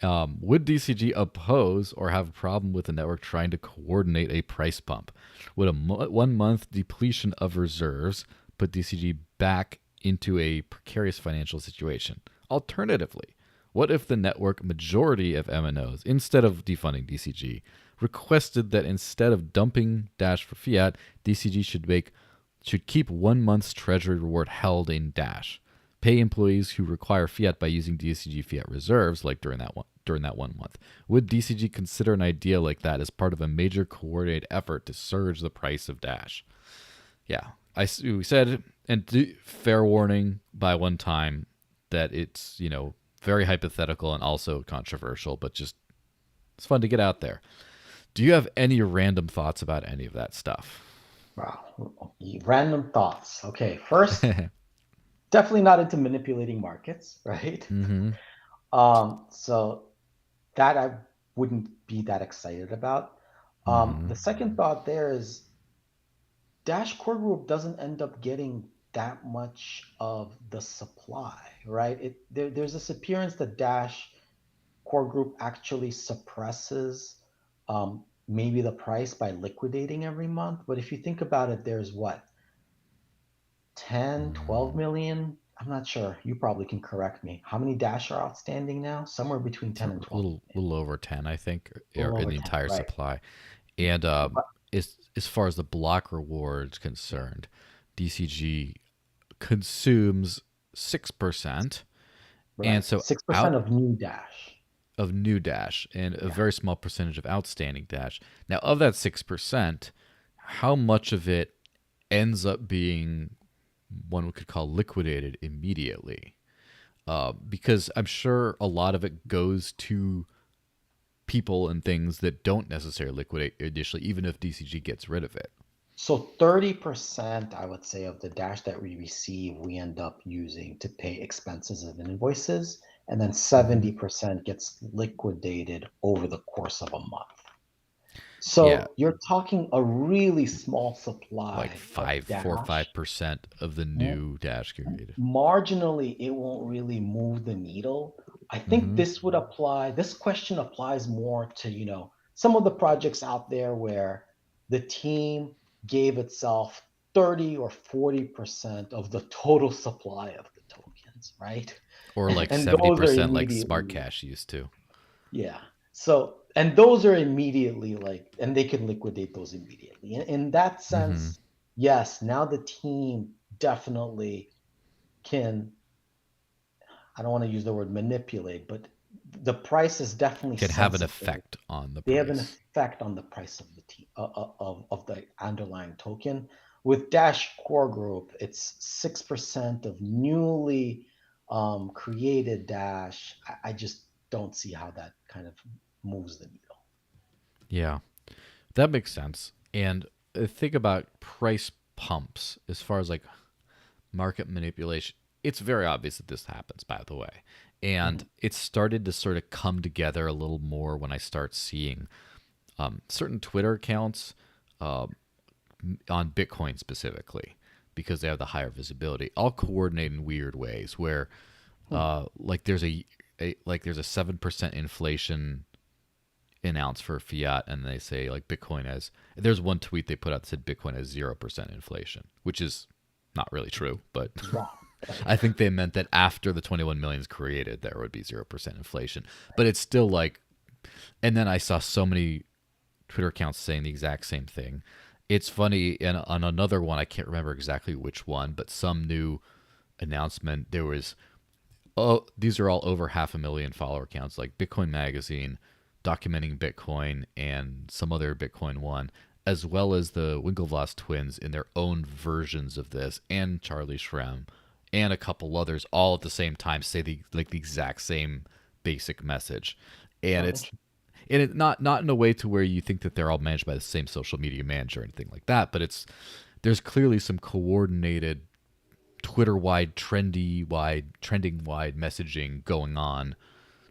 Would DCG oppose or have a problem with the network trying to coordinate a price pump? Would a 1 month depletion of reserves put DCG back into a precarious financial situation? Alternatively, what if the network majority of MNOs, instead of defunding DCG, requested that instead of dumping Dash for fiat, DCG should keep 1 month's treasury reward held in Dash, pay employees who require fiat by using DCG fiat reserves, like during that 1 month? Would DCG consider an idea like that as part of a major coordinated effort to surge the price of Dash? Yeah, we said, and fair warning by one time, that it's very hypothetical and also controversial, but just it's fun to get out there. Do you have any random thoughts about any of that stuff? Wow. Random thoughts. Okay. First, definitely not into manipulating markets, right? Mm-hmm. So that I wouldn't be that excited about. Mm-hmm. The second thought there is Dash Core Group doesn't end up getting that much of the supply, right? There's this appearance that Dash Core Group actually suppresses maybe the price by liquidating every month. But if you think about it, there's what, 10, 12 million? I'm not sure. You probably can correct me. How many Dash are outstanding now? Somewhere between It's 10 a and 12 million. little over 10, I think, A little in over the 10, entire right? supply. And But, as far as the block reward is yeah, concerned, DCG consumes 6%, and right. so 6% out of new Dash. of new Dash and a Yeah. very small percentage of outstanding Dash. Now, of that 6%, how much of it ends up being one we could call liquidated immediately? Because I'm sure a lot of it goes to people and things that don't necessarily liquidate initially, even if DCG gets rid of it. So 30%, I would say, of the Dash that we receive, we end up using to pay expenses and invoices. And then Mm-hmm. 70% gets liquidated over the course of a month. Yeah, So you're talking a really small like supply of 4 or Dash. 5% of the M- new Dash created. Marginally, it won't really move the needle. I think Mm-hmm. this question applies more to, some of the projects out there where the team gave itself 30 or 40% of the total supply of the tokens, right? Or like And those are 70% like Smart immediately, Cash used to. yeah. So, and those are immediately like, and they can liquidate those immediately. In that Mm-hmm. sense, yes, now the team definitely can, I don't want to use the word manipulate, but the price is definitely Can have an sensible. effect on the They have an price. effect on the price of the of the underlying token. With Dash Core Group, it's 6% of newly created Dash. I just don't see how that kind of moves the needle. Yeah, that makes sense. And think about price pumps, as far as like market manipulation, it's very obvious that this happens, by the way. And Mhm. it's started to sort of come together a little more when I start seeing certain Twitter accounts on Bitcoin specifically, because they have the higher visibility, all coordinate in weird ways where Hmm. like there's a 7% inflation announced for fiat, and they say like Bitcoin has, there's one tweet they put out that said Bitcoin has 0% inflation, which is not really true, but Wrong. Right. I think they meant that after the 21 million is created, there would be 0% inflation. But it's still like, and then I saw so many Twitter accounts saying the exact same thing. It's funny, and on another one, I can't remember exactly which one, but some new announcement, there was, oh, these are all over 500,000 follower accounts, like Bitcoin Magazine, documenting Bitcoin, and some other Bitcoin one, as well as the Winklevoss twins in their own versions of this, and Charlie Shrem, and a couple others, all at the same time say the exact same basic message, and Oh, it's interesting. and it not in a way to where you think that they're all managed by the same social media manager or anything like that, but it's there's clearly some coordinated Twitter wide, trending wide messaging going on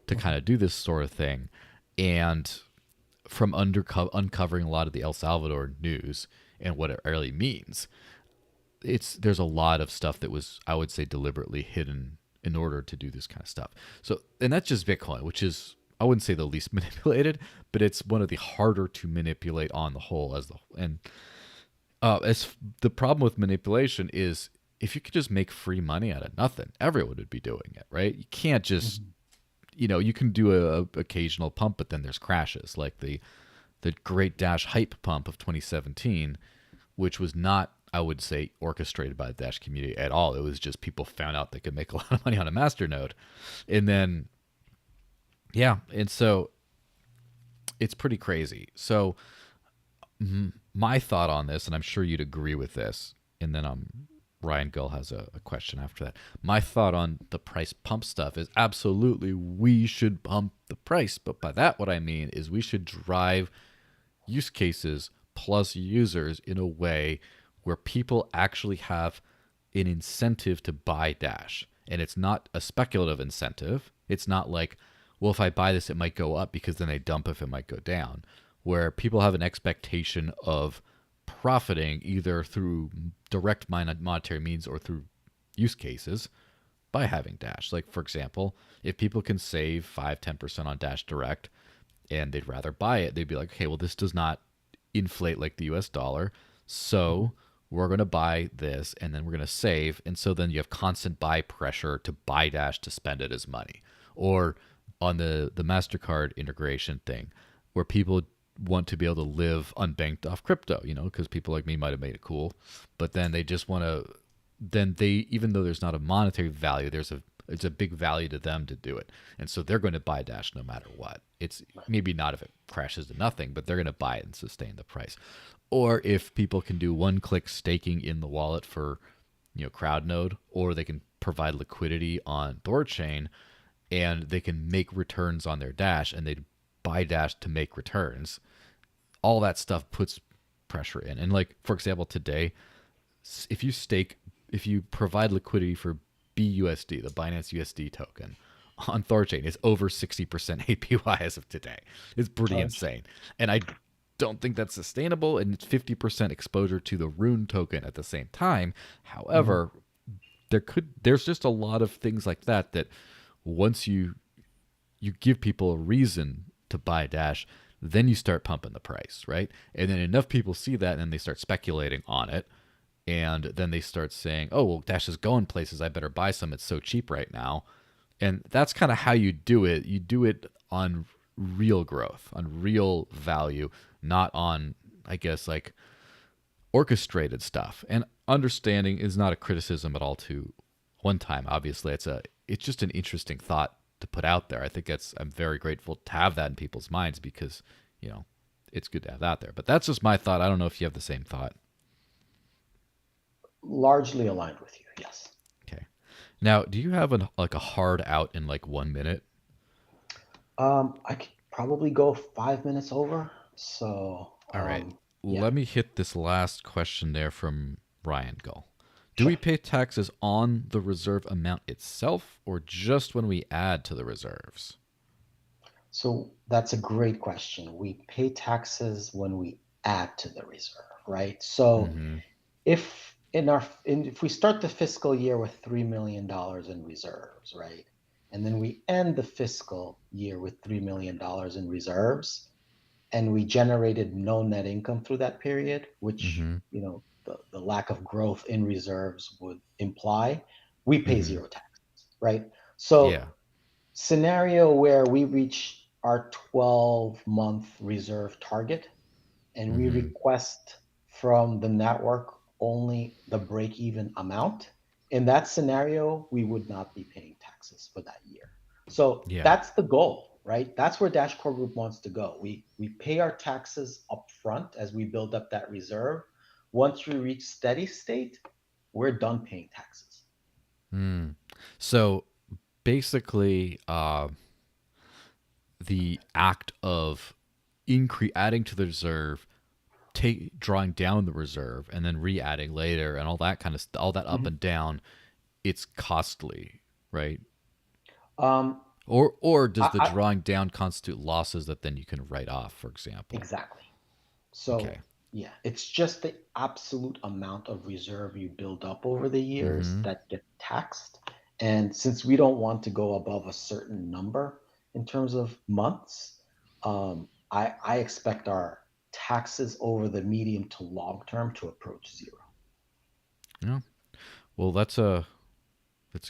to kind Mhm. of do this sort of thing. And from uncovering a lot of the El Salvador news and what it really means, there's a lot of stuff that was, I would say, deliberately hidden in order to do this kind of stuff. So, and that's just Bitcoin, which is, I wouldn't say the least manipulated, but it's one of the harder to manipulate on the whole. As the problem with manipulation is, if you could just make free money out of nothing, everyone would be doing it, right? You can't just, Mhm. you can do a occasional pump, but then there's crashes, like the Great Dash hype pump of 2017, which was not, I would say, orchestrated by the Dash community at all. It was just people found out they could make a lot of money on a Masternode, and then yeah, and so it's pretty crazy. So my thought on this, and I'm sure you'd agree with this, and then Ryan Gull has a question after that. My thought on the price pump stuff is absolutely we should pump the price, but by that what I mean is we should drive use cases plus users in a way where people actually have an incentive to buy Dash. And it's not a speculative incentive. It's not like, well, if I buy this, it might go up because then they dump if it might go down. Where people have an expectation of profiting either through direct monetary means or through use cases by having Dash. Like, for example, if people can save 5-10% on Dash Direct and they'd rather buy it, they'd be like, okay, well, this does not inflate like the US dollar. So Mhm. we're going to buy this and then we're going to save. And so then you have constant buy pressure to buy Dash to spend it as money. Or on the MasterCard integration thing, where people want to be able to live unbanked off crypto, because people like me might have made it cool. But then they just want to, then they, even though there's not a monetary value, it's a big value to them to do it. And so they're going to buy Dash no matter what. It's maybe not if it crashes to nothing, but they're going to buy it and sustain the price. Or if people can do one click staking in the wallet for, CrowdNode, or they can provide liquidity on ThorChain and they can make returns on their Dash and they buy Dash to make returns. All that stuff puts pressure in. And like, for example, today, if you stake, if you provide liquidity for BUSD, the Binance USD token, on Thorchain, it's over 60% APY as of today. It's pretty Oh, interesting. insane. And I don't think that's sustainable. And it's 50% exposure to the Rune token at the same time. Mhm. However, there's just a lot of things like that once you give people a reason to buy Dash, then you start pumping the price, right? And then enough people see that and then they start speculating on it. And then they start saying, oh, well, Dash is going places. I better buy some. It's so cheap right now. And that's kind of how you do it. You do it on real growth, on real value, not on, I guess, like orchestrated stuff. And understanding is not a criticism at all to one time. Obviously, it's just an interesting thought to put out there. I think I'm very grateful to have that in people's minds because, you know, it's good to have that there. But that's just my thought. I don't know if you have the same thought. Largely aligned with you. Yes. Okay. Now, do you have like a hard out in like 1 minute? I could probably go 5 minutes over. So, All right. yeah. Let me hit this last question there from Ryan Gull. Do Sure. we pay taxes on the reserve amount itself or just when we add to the reserves? So that's a great question. We pay taxes when we add to the reserve, right? So Mm-hmm. if we start the fiscal year with $3 million in reserves, right? And then we end the fiscal year with $3 million in reserves, and we generated no net income through that period, which, Mm-hmm. the lack of growth in reserves would imply, we pay Mm-hmm. zero taxes, right? So Yeah. scenario where we reach our 12-month reserve target and we Mm-hmm. request from the network only the break even amount, in that scenario, we would not be paying taxes for that year. So Yeah. that's the goal, right? That's where Dash Core Group wants to go. We pay our taxes up front as we build up that reserve. Once we reach steady state, we're done paying taxes. Mm. So basically, the act of adding to the reserve, drawing down the reserve, and then re-adding later, and all that kind of all that up Mhm. and down, it's costly, right? Um, Or does the I drawing down constitute losses that then you can write off, for example? exactly. So, Okay. yeah, it's just the absolute amount of reserve you build up over the years Mm-hmm. that get taxed. And since we don't want to go above a certain number in terms of months, I expect our taxes over the medium to long term to approach zero. Yeah. Well, that's a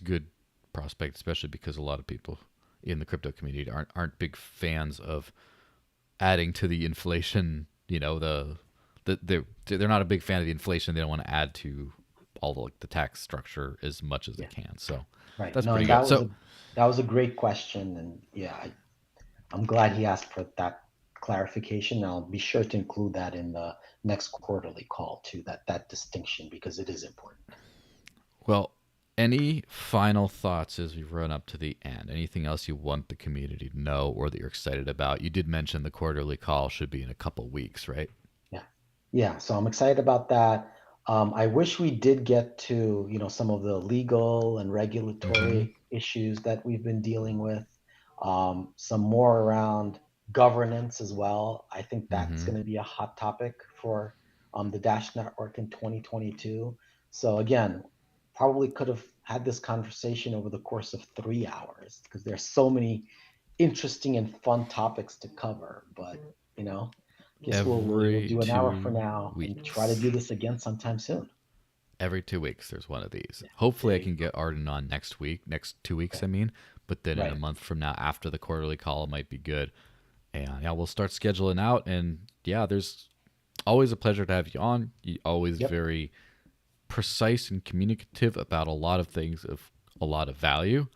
good prospect, especially because a lot of people in the crypto community aren't big fans of adding to the inflation. They're not a big fan of the inflation. They don't want to add to all the tax structure as much as they Yeah, can. So right. that's No, pretty and good. So that was a great question, and yeah, I'm glad he asked for that clarification. I'll be sure to include that in the next quarterly call too, that distinction, because it is important. well, any final thoughts as we run up to the end? Anything else you want the community to know or that you're excited about? You did mention the quarterly call should be in a couple weeks, right? Yeah. Yeah. So I'm excited about that. I wish we did get to, some of the legal and Mm-hmm. regulatory issues that we've been dealing with. Some more around governance as well. I think that's Mm-hmm. going to be a hot topic for the Dash Network in 2022. So again, probably could have had this conversation over the course of 3 hours because there's so many interesting and fun topics to cover. But guess we'll Every do an hour for two now and try to weeks. do this again sometime soon. Every 2 weeks, there's one of these. Yeah, Hopefully, there I you can go. get Arden on next 2 weeks, Okay, I mean. But then in a right. month from now, after the quarterly call, it might be good. And yeah, we'll start scheduling out. And yeah, there's always a pleasure to have you on. You always Yep, very precise and communicative about a lot of things of a lot of value.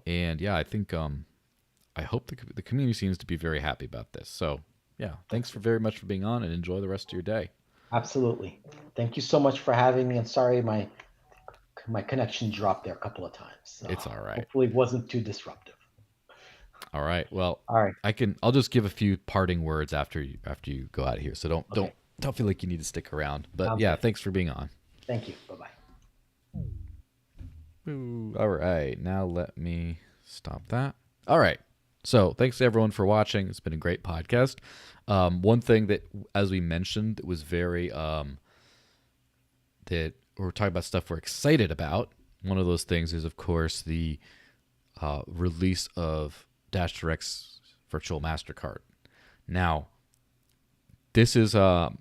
And yeah, I think I hope the community seems to be very happy about this. So yeah, thanks that's for very much for being on and enjoy the rest of your day. absolutely. Thank you so much for having me. And sorry, my connection dropped there a couple of times. So It's all right. hopefully it wasn't too disruptive. All right. Well, All right. I'll just give a few parting words after you go out of here. So don't don't Okay. don't feel like you need to stick around. But Sounds yeah, good. thanks for being on. Thank you. Bye bye. Ooh, all right. Now let me stop that. All right. So thanks to everyone for watching. It's been a great podcast. One thing that, as we mentioned, was very that we're talking about stuff we're excited about. One of those things is, of course, the release of Dash Direct's virtual Mastercard. Now, this is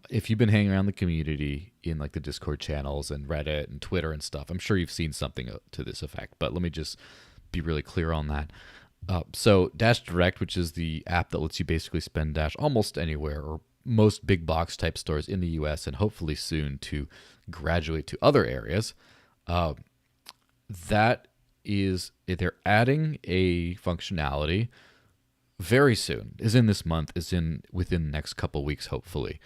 if you've been hanging around the community in like the Discord channels and Reddit and Twitter and stuff, I'm sure you've seen something to this effect. But let me just be really clear on that. So Dash Direct, which is the app that lets you basically spend Dash almost anywhere or most big box type stores in the U.S. and hopefully soon to graduate to other areas. Uh, that is, they're adding a functionality very soon, is in this month, is in within the next couple weeks, hopefully,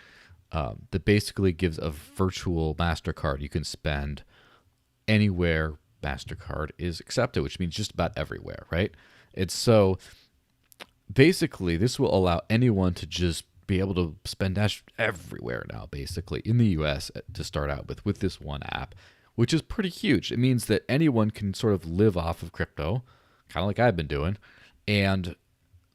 that basically gives a virtual MasterCard you can spend anywhere MasterCard is accepted, which means just about everywhere, right? It's so basically this will allow anyone to just be able to spend Dash everywhere now, basically, in the US to start out with this one app, which is pretty huge. It means that anyone can sort of live off of crypto, kind of like I've been doing. And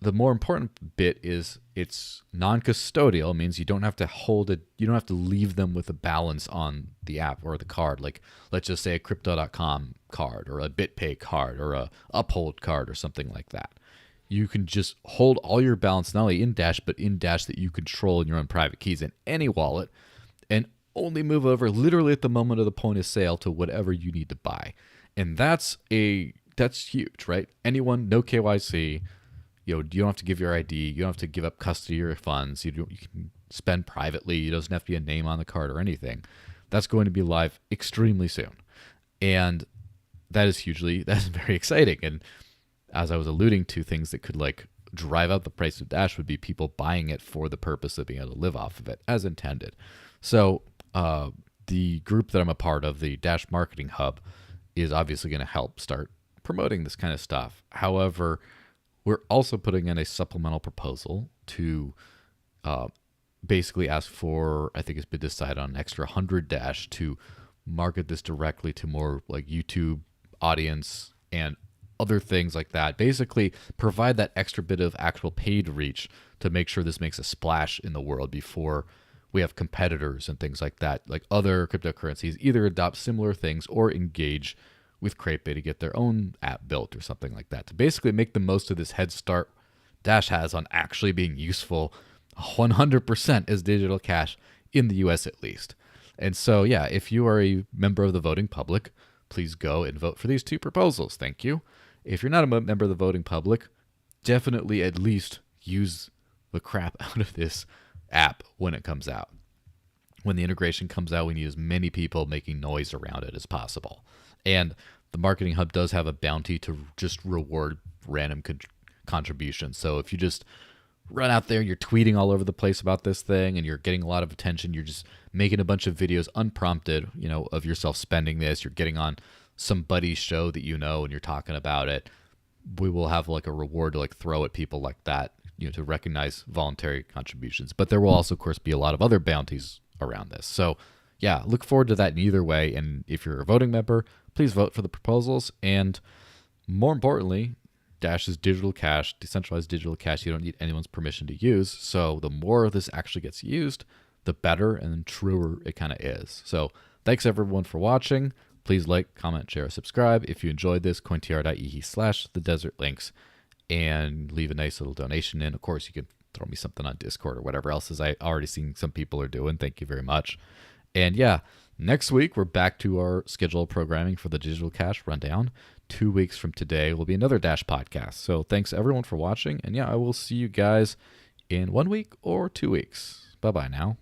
the more important bit is it's non-custodial. It means you don't have to hold it. You don't have to leave them with a balance on the app or the card. Like, let's just say a crypto.com card or a BitPay card or a Uphold card or something like that. You can just hold all your balance, not only in Dash, but in Dash that you control in your own private keys in any wallet, and only move over literally at the moment of the point of sale to whatever you need to buy. And that's huge, right? Anyone, no KYC, you don't have to give your ID, you don't have to give up custody of your funds, you can spend privately, it doesn't have to be a name on the card or anything. That's going to be live extremely soon. And that's very exciting. And as I was alluding to, things that could like drive up the price of Dash would be people buying it for the purpose of being able to live off of it as intended. So the group that I'm a part of, the Dash Marketing Hub, is obviously going to help start promoting this kind of stuff. However, we're also putting in a supplemental proposal to basically ask for, I think it's been decided on an extra 100 Dash to market this directly to more like YouTube audience and other things like that. Basically provide that extra bit of actual paid reach to make sure this makes a splash in the world before we have competitors and things like that, like other cryptocurrencies either adopt similar things or engage with CrateBait to get their own app built or something like that, to basically make the most of this head start Dash has on actually being useful 100% as digital cash in the US at least. And so, yeah, if you are a member of the voting public, please go and vote for these two proposals. Thank you. If you're not a member of the voting public, definitely at least use the crap out of this app when it comes out. When the integration comes out, we need as many people making noise around it as possible. And the Marketing Hub does have a bounty to just reward random contributions. So if you just run out there, you're tweeting all over the place about this thing and you're getting a lot of attention, you're just making a bunch of videos unprompted, of yourself spending this, you're getting on somebody's show that and you're talking about it, we will have like a reward to like throw at people like that, to recognize voluntary contributions. But there will also, of course, be a lot of other bounties around this. So yeah, look forward to that in either way. And if you're a voting member, please vote for the proposals. And more importantly, Dash is digital cash, decentralized digital cash. You don't need anyone's permission to use. So the more this actually gets used, the better and truer it kind of is. So thanks everyone for watching. Please like, comment, share, subscribe. If you enjoyed this, cointr.ee/thedesert and leave a nice little donation in. Of course, you can throw me something on Discord or whatever else, as I already seen some people are doing. Thank you very much. And yeah, next week, we're back to our scheduled programming for the Digital Cash Rundown. 2 weeks from today will be another Dash podcast. So thanks everyone for watching. And yeah, I will see you guys in 1 week or 2 weeks. Bye-bye now.